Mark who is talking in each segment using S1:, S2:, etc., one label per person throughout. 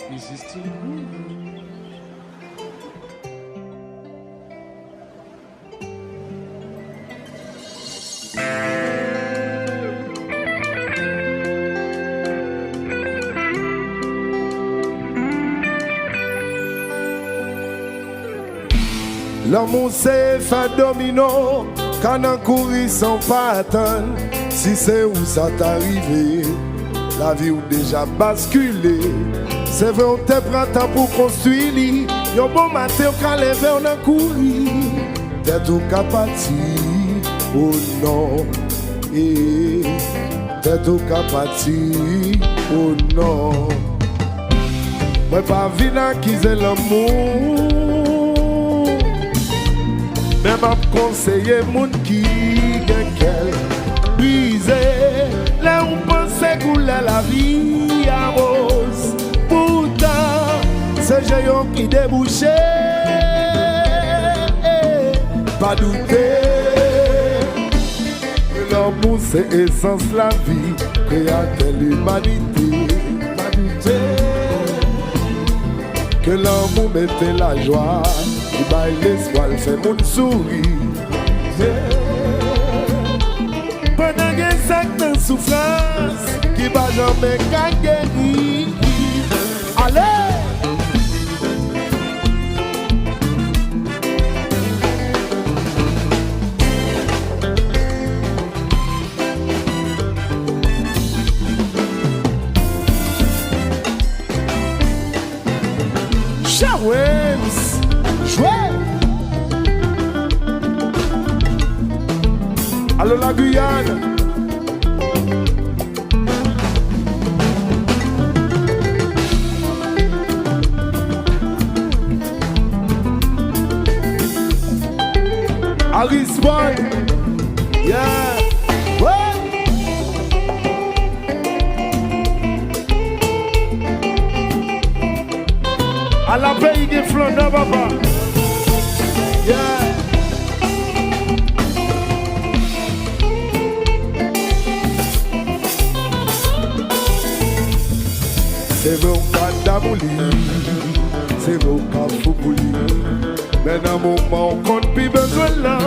S1: This is still
S2: L'amour c'est fait domino, quand on courit sans pas attendre. Si c'est où ça t'arrive, la vie ou déjà basculé. C'est vrai on te prend temps pour construire. Yon bon matin quand levé on a couru. T'es tout capati, oh non. T'es tout capati, oh non. Moi pas vina qui c'est l'amour. Même à conseiller moun qui gen quel brisé. Là on pense couler la vie à rose. Pourtant c'est géant qui débouché. Pas douter que l'amour c'est essence la vie. Créateur l'humanité. Pas douter que l'amour mettait la joie. Il baille l'espoir, il fait mon sourire. Pendant qu'il sac de souffrance, qui va jamais guérir. Allez! Showens! Allô la Guyane. Harrisburg. Yeah. Ouais. À la pays des Flandres, papa. Yeah. C'est vrai au cas d'amouli, c'est vrai au cas foupouli. Mais dans mon moment on compte plus besoin là.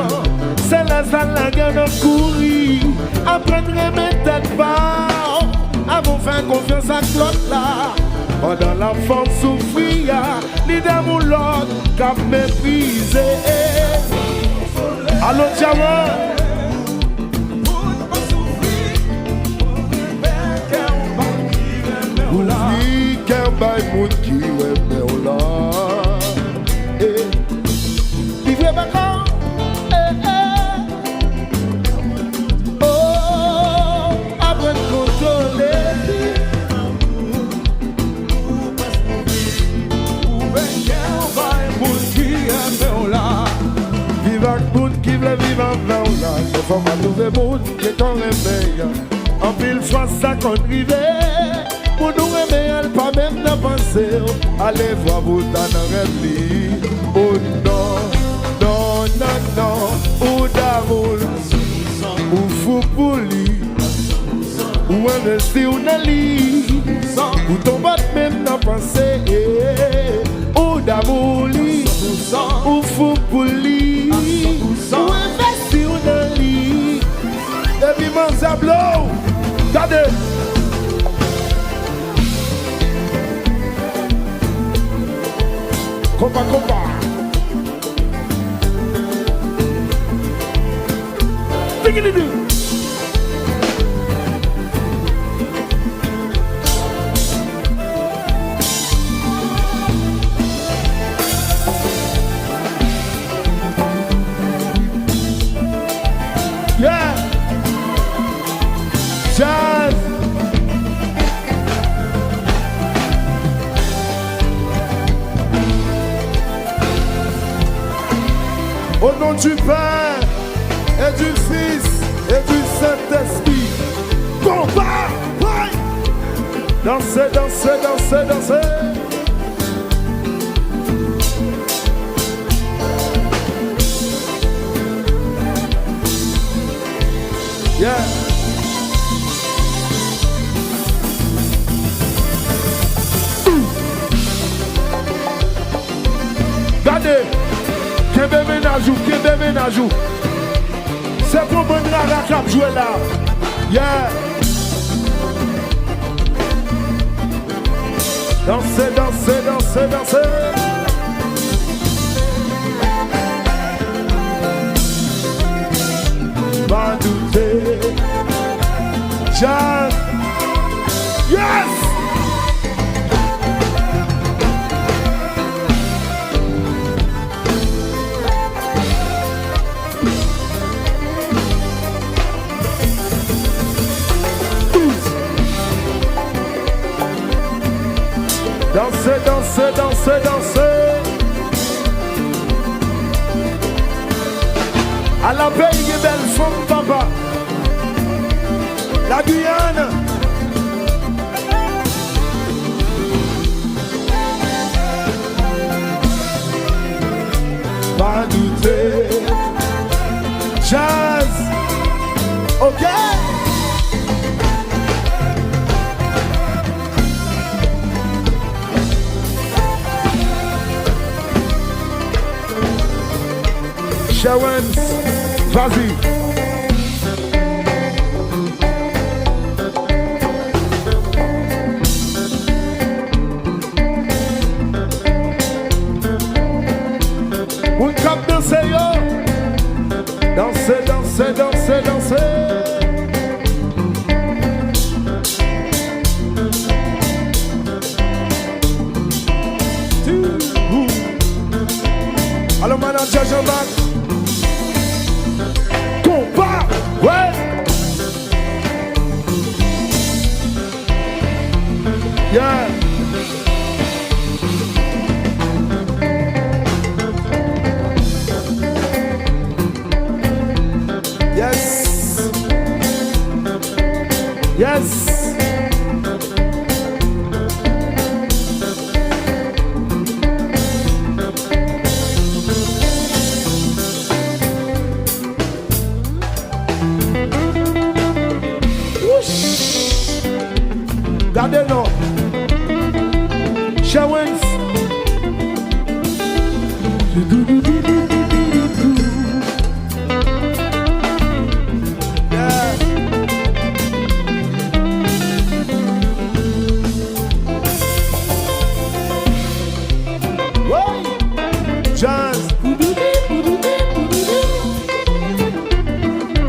S2: C'est la salle la guerre de courir. Apprendre mes têtes bas. Avant faire confiance à Claude là. Pendant la femme souffrir, ni d'amour l'autre qu'a méprisé. Allô Diamant. By moun ki wèmè ou la. Vivre bakan. Oh, apren kontrole. Vive ak moun ki vle vive an vle ou la. Se fòm a touve moun ki ton remè. An pil fwa sa kon rive. Pour nous remettre, pas même de penser. Allez voir vous dans un rêve. Oh non, non, non, non. Ou d'amour, ou fou pour lui. Ou investi ou dans lit. Ou tomber même de penser. Ou d'amour, ou fou pour lui. Ou investi ou dans lit. Et puis mon sablo, regardez. Compa, compa. Diggity-doo. Yeah. Jazz. Au nom du Père et du Fils et du Saint-Esprit, combat, ouais. Dansez, dansez, dansez, dansez. Yeah. ménage ou, qui est ménage ou. C'est pour bon rara qui a joué là. Yeah. Dansez, dansez, dansez, dansez. Pas douter. Jazz. Yes. Dansez, dansez, dansez, dansez. À la pays des belles femmes, papa. La Guyane. Pas douter. Jazz. Ok. Shawens, vas-y. On cap danser yo. Danser, danser, danser, danser. Alors manager Jean-Marc. Ouais. Yeah. Yes. Yes. Gardez-nous. Shawens. Yeah. Whoa. Jazz.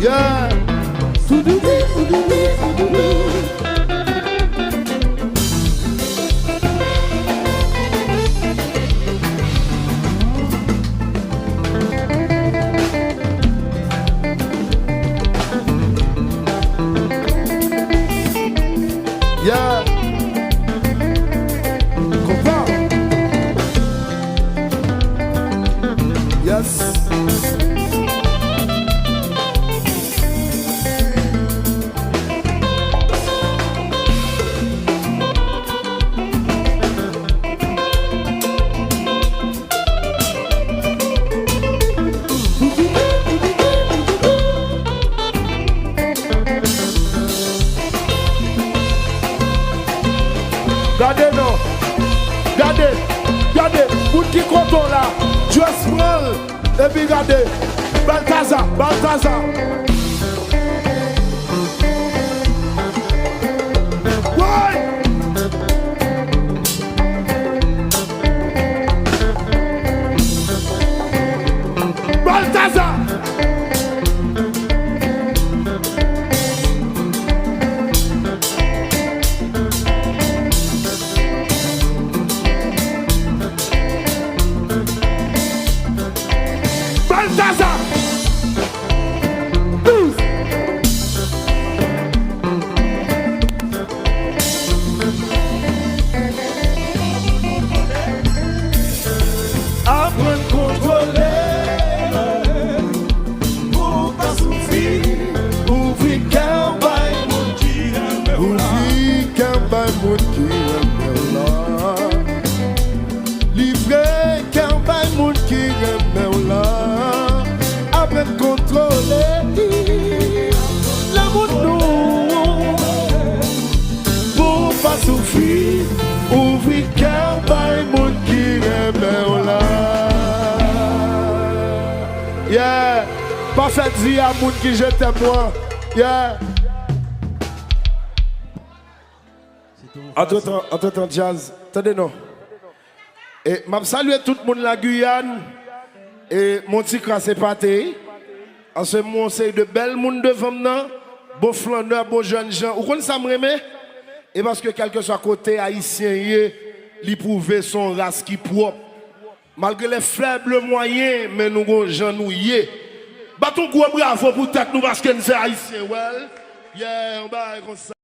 S2: Yeah. Yeah. Comprends? Yes. Regardez, non. Regardez. Regardez. Vous qui comptons là. Just roll. Et puis regardez. Balthazar. Balthazar. Ouais. Balthazar. Pas fait dire à moun qui jette moi. Yeah. Entre-temps, jazz. Attendez, non. Et m'a salué tout le monde la Guyane. Et mon petit crassé pâté. En ce moment, c'est de belles monde devant nous. Bon flandeur, bon jeunes gens. Vous connaissez ça, me remet? Et parce que quel que soit côté haïtien, il prouve son race qui propre. Malgré les faibles moyens, mais nous avons gens nous y. Battons gros bravo pour tête nous parce que nous sommes haïtiens. Well, yeah, on va comme ça.